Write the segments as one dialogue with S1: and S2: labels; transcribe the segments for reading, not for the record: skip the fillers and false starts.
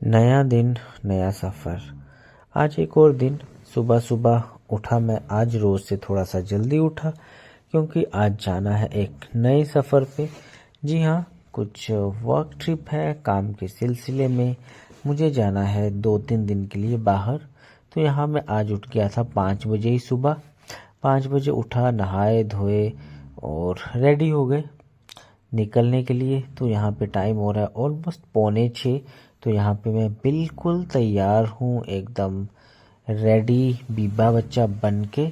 S1: नया दिन नया सफ़र। आज एक और दिन। सुबह सुबह उठा मैं। आज रोज़ से थोड़ा सा जल्दी उठा क्योंकि आज जाना है एक नए सफ़र पे। जी हाँ, कुछ वर्क ट्रिप है। काम के सिलसिले में मुझे जाना है 2-3 दिन के लिए बाहर। तो यहाँ मैं आज उठ गया था 5 बजे ही सुबह। 5 बजे उठा, नहाए धोए और रेडी हो गए निकलने के लिए। तो यहाँ पे टाइम हो रहा है ऑलमोस्ट 5:45। तो यहाँ पे मैं बिल्कुल तैयार हूँ, एकदम रेडी बीबा बच्चा बन के,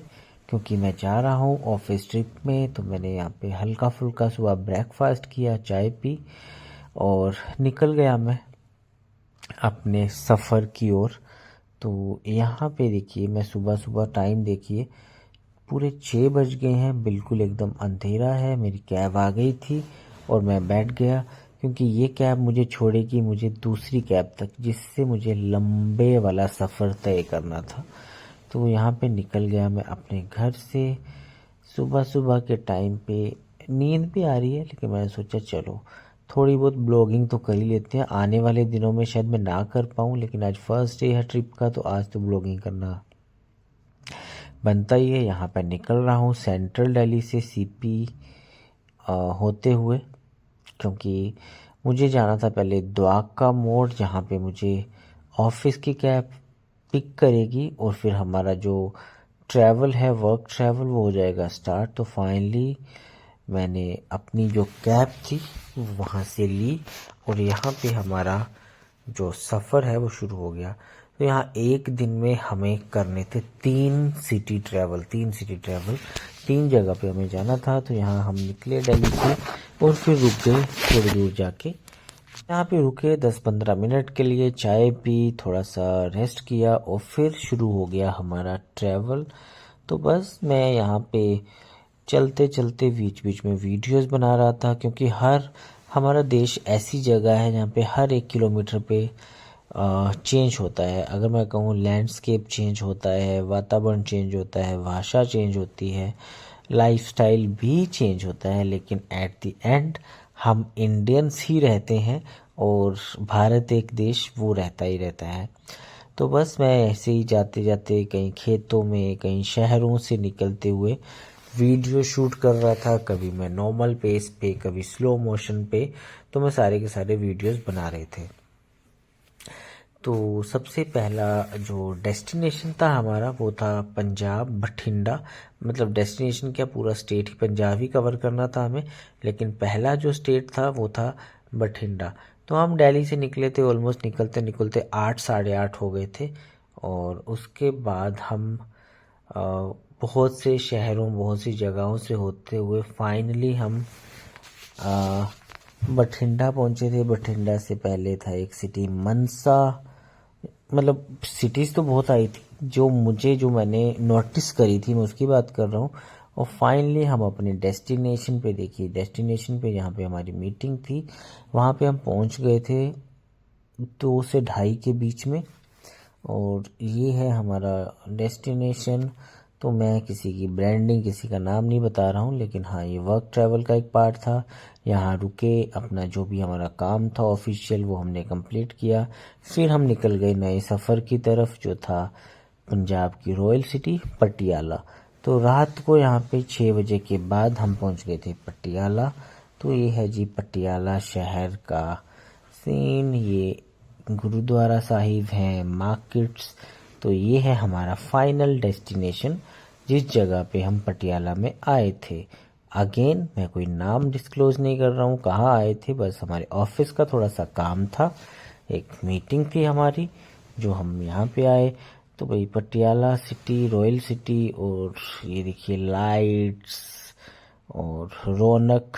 S1: क्योंकि मैं जा रहा हूँ ऑफिस ट्रिप में। तो मैंने यहाँ पे हल्का फुल्का सुबह ब्रेकफास्ट किया, चाय पी और निकल गया मैं अपने सफ़र की ओर। तो यहाँ पे देखिए, मैं सुबह सुबह टाइम देखिए, पूरे 6 बज गए हैं, बिल्कुल एकदम अंधेरा है। मेरी कैब आ गई थी और मैं बैठ गया क्योंकि ये कैब मुझे छोड़ेगी मुझे दूसरी कैब तक, जिससे मुझे लंबे वाला सफ़र तय करना था। तो यहाँ पे निकल गया मैं अपने घर से सुबह सुबह के टाइम पे। नींद भी आ रही है लेकिन मैंने सोचा चलो थोड़ी बहुत ब्लॉगिंग तो कर ही लेते हैं। आने वाले दिनों में शायद मैं ना कर पाऊँ, लेकिन आज फर्स्ट डे है ट्रिप का, तो आज तो ब्लॉगिंग करना बनता ही है। यहाँ पर निकल रहा हूँ सेंट्रल दिल्ली से सीपी होते हुए, क्योंकि मुझे जाना था पहले द्वारका मोड़, जहाँ पे मुझे ऑफिस की कैब पिक करेगी और फिर हमारा जो ट्रैवल है, वर्क ट्रैवल, वो हो जाएगा स्टार्ट। तो फाइनली मैंने अपनी जो कैब थी वहाँ से ली और यहाँ पे हमारा जो सफ़र है वो शुरू हो गया। तो यहाँ एक दिन में हमें करने थे 3 सिटी ट्रैवल, 3 जगह पे हमें जाना था। तो यहाँ हम निकले दिल्ली से और फिर रुक गए थोड़ी दूर जाके। यहाँ पे रुके 10-15 मिनट के लिए, चाय पी, थोड़ा सा रेस्ट किया और फिर शुरू हो गया हमारा ट्रैवल। तो बस मैं यहाँ पे चलते चलते बीच बीच में वीडियोस बना रहा था, क्योंकि हमारा देश ऐसी जगह है जहाँ पे हर 1 किलोमीटर पे चेंज होता है। अगर मैं कहूँ लैंडस्केप चेंज होता है, वातावरण चेंज होता है, भाषा चेंज होती है, लाइफस्टाइल भी चेंज होता है, लेकिन एट द एंड हम इंडियंस ही रहते हैं और भारत एक देश वो रहता ही रहता है। तो बस मैं ऐसे ही जाते जाते कहीं खेतों में, कहीं शहरों से निकलते हुए वीडियो शूट कर रहा था। कभी मैं नॉर्मल पेस पे, कभी स्लो मोशन पे। तो मैं सारे के सारे वीडियोस बना रहे थे। तो सबसे पहला जो डेस्टिनेशन था हमारा वो था पंजाब, बठिंडा। मतलब डेस्टिनेशन क्या, पूरा स्टेट ही पंजाब ही कवर करना था हमें, लेकिन पहला जो स्टेट था वो था बठिंडा। तो हम दिल्ली से निकले थे, ऑलमोस्ट निकलते निकलते 8 साढ़े 8 हो गए थे। और उसके बाद हम बहुत से शहरों, बहुत सी जगहों से होते हुए फाइनली हम बठिंडा पहुंचे थे। बठिंडा से पहले था एक सिटी मनसा। मतलब सिटीज़ तो बहुत आई थी, जो मैंने नोटिस करी थी मैं उसकी बात कर रहा हूँ। और फाइनली हम अपने डेस्टिनेशन पे, देखिए डेस्टिनेशन पे जहाँ पे हमारी मीटिंग थी वहाँ पे हम पहुँच गए थे 2 से 2:30 के बीच में। और ये है हमारा डेस्टिनेशन। तो मैं किसी की ब्रांडिंग, किसी का नाम नहीं बता रहा हूँ, लेकिन हाँ ये वर्क ट्रैवल का एक पार्ट था। यहाँ रुके, अपना जो भी हमारा काम था ऑफिशियल वो हमने कंप्लीट किया। फिर हम निकल गए नए सफ़र की तरफ, जो था पंजाब की रॉयल सिटी पटियाला। तो रात को यहाँ पे 6 बजे के बाद हम पहुँच गए थे पटियाला। तो ये है जी पटियाला शहर का सीन। ये गुरुद्वारा साहिब हैं, मार्केट्स। तो ये है हमारा फाइनल डेस्टिनेशन, जिस जगह पे हम पटियाला में आए थे। अगेन मैं कोई नाम डिस्क्लोज नहीं कर रहा हूँ कहाँ आए थे, बस हमारे ऑफिस का थोड़ा सा काम था, एक मीटिंग थी हमारी, जो हम यहाँ पे आए। तो भाई पटियाला सिटी, रॉयल सिटी, और ये देखिए लाइट्स और रौनक।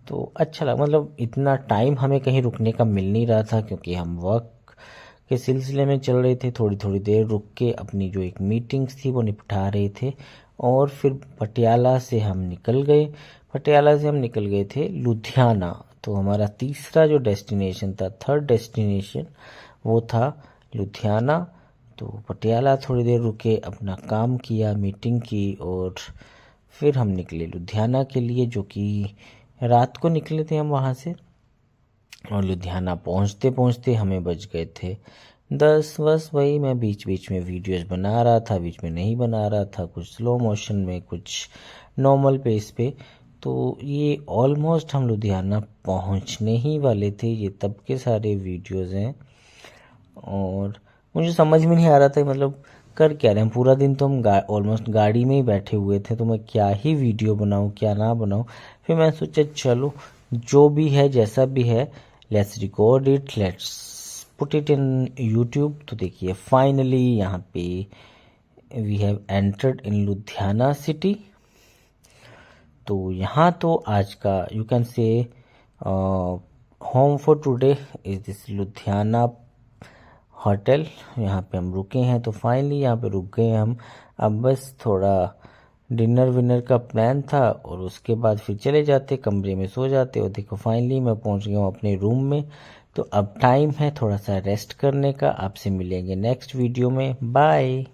S1: तो अच्छा लगा, मतलब इतना टाइम हमें कहीं रुकने का मिल नहीं रहा था, क्योंकि हम वर्क के सिलसिले में चल रहे थे। थोड़ी थोड़ी देर रुक के अपनी जो एक मीटिंग्स थी वो निपटा रहे थे। और फिर पटियाला से हम निकल गए। पटियाला से हम निकल गए थे लुधियाना। तो हमारा तीसरा जो डेस्टिनेशन था, थर्ड डेस्टिनेशन, वो था लुधियाना। तो पटियाला थोड़ी देर रुके, अपना काम किया, मीटिंग की, और फिर हम निकले लुधियाना के लिए, जो कि रात को निकले थे हम वहाँ से। और लुधियाना पहुंचते पहुंचते हमें बज गए थे 10। बस वही मैं बीच बीच में वीडियोस बना रहा था, बीच में नहीं बना रहा था, कुछ स्लो मोशन में, कुछ नॉर्मल पेस पे। तो ये ऑलमोस्ट हम लुधियाना पहुंचने ही वाले थे। ये तब के सारे वीडियोस हैं और मुझे समझ में नहीं आ रहा था मतलब कर क्या रहे हैं। पूरा दिन तो हम ऑलमोस्ट गाड़ी में ही बैठे हुए थे, तो मैं क्या ही वीडियो बनाऊं क्या ना बनाऊं। फिर मैं सोचा चलो जो भी है जैसा भी है, let's record it, let's put it in YouTube. तो देखिए फाइनली यहाँ पे we have entered in Ludhiana city. तो यहाँ तो आज का you can say home for today is this Ludhiana hotel. यहाँ पे हम रुके हैं, तो फाइनली यहाँ पे रुक गए हम। अब बस थोड़ा डिनर विनर का प्लान था और उसके बाद फिर चले जाते कमरे में सो जाते। और देखो फाइनली मैं पहुँच गया हूँ अपने रूम में। तो अब टाइम है थोड़ा सा रेस्ट करने का। आपसे मिलेंगे नेक्स्ट वीडियो में। बाय।